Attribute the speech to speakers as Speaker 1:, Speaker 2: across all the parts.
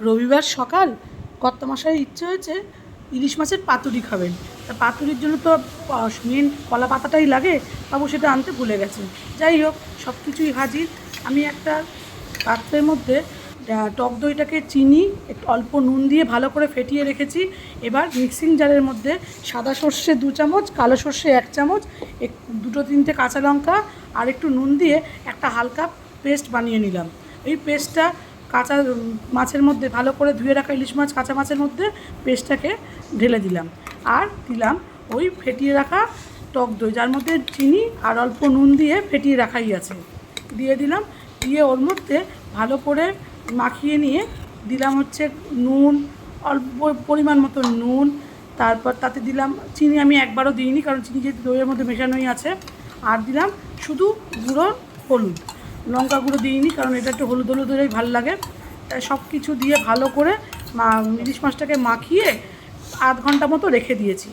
Speaker 1: রবিবার সকাল কর্তামশাইয়ের ইচ্ছে হয়েছে ইলিশ মাছের পাতুরি খাবেন। তা পাতুরির জন্য তো মেন কলা পাতাটাই লাগে, বাবু সেটা আনতে ভুলে গেছেন। যাই হোক, সব কিছুই হাজির। আমি একটা পাত্রের মধ্যে টক দইটাকে চিনি একটু অল্প নুন দিয়ে ভালো করে ফেটিয়ে রেখেছি। এবার মিক্সিং জারের মধ্যে সাদা সর্ষে 2 চামচ, কালো সর্ষে 1 চামচ, দুটো তিনটে কাঁচা লঙ্কা আর একটু নুন দিয়ে একটা হালকা পেস্ট বানিয়ে নিলাম। এই পেস্টটা কাঁচা মাছের মধ্যে, ভালো করে ধুয়ে রাখা ইলিশ মাছ কাঁচা মাছের মধ্যে পেস্টটাকে ঢেলে দিলাম। আর দিলাম ওই ফেটিয়ে রাখা টক দই, যার মধ্যে চিনি আর অল্প নুন দিয়ে ফেটিয়ে রাখাই আছে, দিয়ে দিলাম। দিয়ে ওর মধ্যে ভালো করে মাখিয়ে নিয়ে দিলাম হচ্ছে নুন, অল্প পরিমাণ মতো নুন। তারপর তাতে দিলাম চিনি, আমি একবারও দিইনি কারণ চিনি যেহেতু দইয়ের মধ্যে মেশানোই আছে। আর দিলাম শুধু গুঁড়ো হলুদ, লঙ্কা গুঁড়ো দিইনি কারণ এটা একটু হলুদ হলুদ হলেই ভালো লাগে। সব কিছু দিয়ে ভালো করে ইলিশ মাছটাকে মাখিয়ে আধ ঘন্টা মতো রেখে দিয়েছি।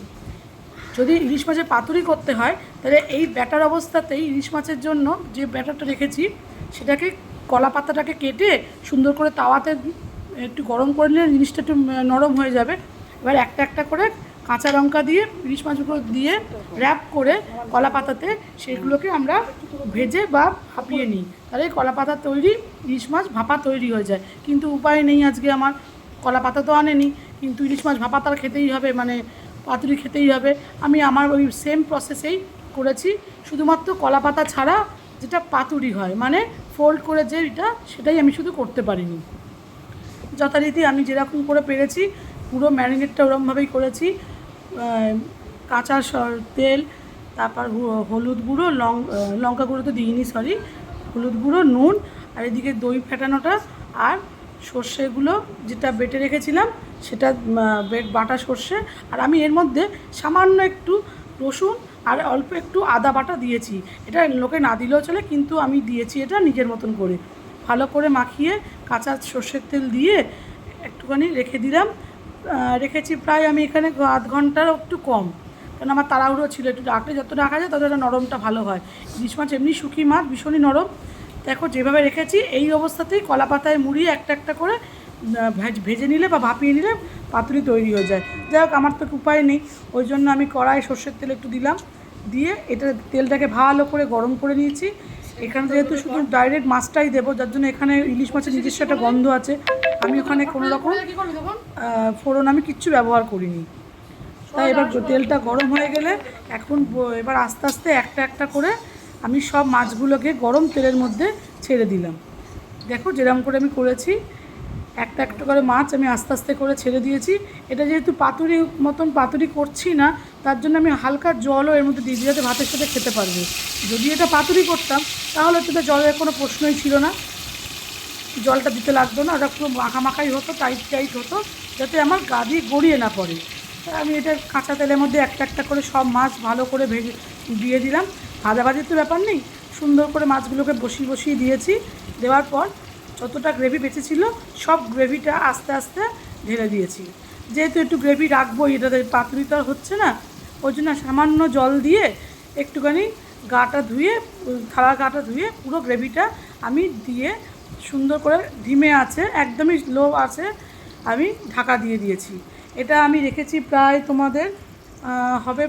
Speaker 1: যদি ইলিশ মাছের পাতুরি করতে হয় তাহলে এই ব্যাটার অবস্থাতেই ইলিশ মাছের জন্য যে ব্যাটারটা রেখেছি সেটাকে, কলা পাতাটাকে কেটে সুন্দর করে তাওয়াতে একটু গরম করে নিলে জিনিসটা একটু নরম হয়ে যাবে। এবার একটা একটা করে কাঁচা লঙ্কা দিয়ে ইলিশ মাছগুলো দিয়ে র্যাপ করে কলা পাতাতে সেগুলোকে আমরা ভেজে বা ভাপিয়ে নিই, তাহলে কলা পাতা তৈরি, ইলিশ মাছ ভাপা তৈরি হয়ে যায়। কিন্তু উপায় নেই, আজকে আমার কলা পাতা তো আনেনি, কিন্তু ইলিশ মাছ ভাপা তার খেতেই হবে, মানে পাতুরি খেতেই হবে। আমি আমার ওই সেম প্রসেসেই করেছি, শুধুমাত্র কলা পাতা ছাড়া যেটা পাতুরি হয়, মানে ফোল্ড করে যে এটা, সেটাই আমি শুধু করতে পারিনি। যথারীতি আমি যেরকম করে পেরেছি পুরো ম্যারিনেটটা ওরকমভাবেই করেছি। কাঁচা তেল, তারপর হলুদ গুঁড়ো, লঙ্কা গুঁড়ো তো দিইনি, সরি, হলুদ গুঁড়ো, নুন, আর এদিকে দই ফেটানোটা আর সর্ষেগুলো যেটা বেটে রেখেছিলাম সেটা, বাটা সর্ষে। আর আমি এর মধ্যে সামান্য একটু রসুন আর অল্প একটু আদা বাটা দিয়েছি। এটা লোকে না দিলেও চলে, কিন্তু আমি দিয়েছি এটা নিজের মতন করে। ভালো করে মাখিয়ে কাঁচা সর্ষের তেল দিয়ে একটুখানি রেখে দিলাম। রেখেছি প্রায় আমি এখানে আধ ঘন্টার একটু কম, কারণ আমার তাড়াহুড়ো ছিল, একটু রাখলে যত রাখা যায় ততটা নরমটা ভালো হয়। ইলিশ মাছ এমনি শুকি মাছ, ভীষণই নরম। দেখো যেভাবে রেখেছি এই অবস্থাতেই কলা পাতায় মুড়িয়ে একটা একটা করে ভেজে নিলে বা ভাপিয়ে নিলে পাতুরি তৈরি হয়ে যায়। যাই হোক, আমার তো উপায় নেই, ওই জন্য আমি কড়াই সর্ষের তেল একটু দিলাম, দিয়ে এটা তেলটাকে ভালো করে গরম করে নিয়েছি। এখানে যেহেতু শুধু ডাইরেক্ট মাছটাই দেবো, যার জন্য এখানে ইলিশ মাছের নিজস্ব একটা গন্ধ আছে, আমি ওখানে কোনো রকম ফোড়ন আমি কিচ্ছু ব্যবহার করিনি। তাই এবার তেলটা গরম হয়ে গেলে এখন এবার আস্তে আস্তে একটা একটা করে আমি সব মাছগুলোকে গরম তেলের মধ্যে ছেড়ে দিলাম। দেখো যেরকম করে আমি করেছি, একটা একটা করে মাছ আমি আস্তে আস্তে করে ছেড়ে দিয়েছি। এটা যেহেতু পাতুরি মতন পাতুরি করছি না, তার জন্য আমি হালকা জলও এর মধ্যে দিয়ে দিই যাতে ভাতের সাথে খেতে পারবে। যদি এটা পাতুরি করতাম তাহলে তো জলের কোনো প্রশ্নই ছিল না, জলটা দিতে লাগতো না, ওটা পুরো মাখামাখাই হতো, টাইট টাইট হতো, যাতে আমার গা দিয়ে গড়িয়ে না পড়ে। আমি এটা কাঁচা তেলের মধ্যে একটা একটা করে সব মাছ ভালো করে ভেজে দিয়ে দিলাম। ভাজাভাজির তো ব্যাপার নেই, সুন্দর করে মাছগুলোকে বসিয়ে বসিয়ে দিয়েছি। দেওয়ার পর যতটা গ্রেভি বেঁচেছিল সব গ্রেভিটা আস্তে আস্তে ঢেলে দিয়েছি। যেহেতু একটু গ্রেভি রাখবোই, এটাতে পাতুরি তো আর হচ্ছে না, ওই জন্য সামান্য জল দিয়ে একটুখানি গাটা ধুয়ে, থালার গাটা ধুয়ে পুরো গ্রেভিটা আমি দিয়ে সুন্দর করে ধিমে আছে, একদমই লো আছে, আমি ঢাকা দিয়ে দিয়েছি। এটা আমি রেখেছি প্রায় তোমাদের হবে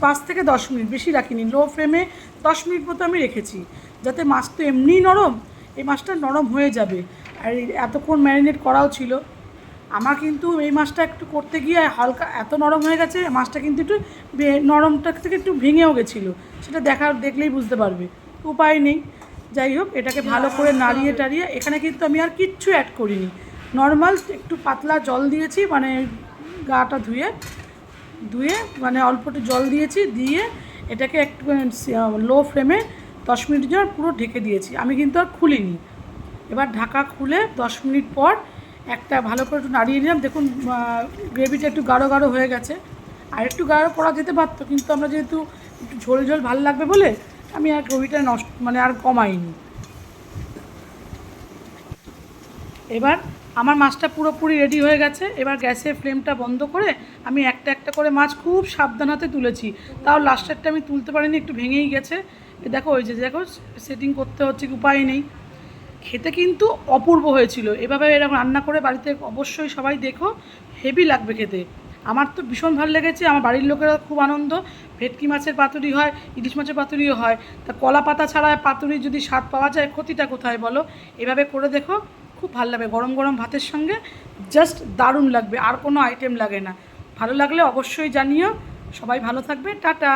Speaker 1: 5 থেকে 10 মিনিট, বেশি রাখিনি, লো ফ্লেমে 10 মিনিট মতো আমি রেখেছি, যাতে মাছ তো এমনিই নরম, এই মাছটা নরম হয়ে যাবে। আর এতক্ষণ ম্যারিনেট করাও ছিল আমার, কিন্তু এই মাছটা একটু করতে গিয়ে হালকা এত নরম হয়ে গেছে, মাছটা কিন্তু একটু নরমটা থেকে একটু ভেঙেও গেছিলো, সেটা দেখলেই বুঝতে পারবে, উপায় নেই। যাই হোক, এটাকে ভালো করে নাড়িয়ে টাড়িয়ে, এখানে কিন্তু আমি আর কিচ্ছু অ্যাড করিনি, নর্মাল একটু পাতলা জল দিয়েছি, মানে গাটা ধুয়ে ধুয়ে মানে অল্প একটু জল দিয়েছি, দিয়ে এটাকে একটু লো ফ্লেমে 10 মিনিট জন্য পুরো ঢেকে দিয়েছি, আমি কিন্তু আর খুলিনি। এবার ঢাকা খুলে 10 মিনিট পর একটা ভালো করে একটু নাড়িয়ে নিলাম। দেখুন গ্রেভিটা একটু গাঢ় গাঢ় হয়ে গেছে, আর একটু গাঢ় করা যেতে পারতো, কিন্তু আমরা যেহেতু একটু ঝোল ঝোল ভালো লাগবে বলে আমি আর গ্রেভিটা মানে আর কমাইনি। এবার আমার মাছটা পুরোপুরি রেডি হয়ে গেছে। এবার গ্যাসের ফ্লেমটা বন্ধ করে আমি একটা একটা করে মাছ খুব সাবধানতে তুলেছি, তাও লাস্টেরটা আমি তুলতে পারিনি, একটু ভেঙেই গেছে। দেখো ওই যে দেখো সেটিং করতে হচ্ছে, উপায় নেই। খেতে কিন্তু অপূর্ব হয়েছিল। এভাবে এরকম রান্না করে বাড়িতে অবশ্যই সবাই দেখো, হেভি লাগবে খেতে। আমার তো ভীষণ ভালো লেগেছে, আমার বাড়ির লোকেরা খুব আনন্দ। ভেটকি মাছের পাতুরি হয়, ইলিশ মাছের পাতুরিও হয়, তা কলা পাতা ছাড়া পাতুরির যদি স্বাদ পাওয়া যায়, ক্ষতিটা কোথায় বলো? এভাবে করে দেখো, খুব ভালো লাগবে গরম গরম ভাতের সঙ্গে, জাস্ট দারুণ লাগবে, আর কোনো আইটেম লাগে না। ভালো লাগলে অবশ্যই জানিও। সবাই ভালো থাকবে, টাটা।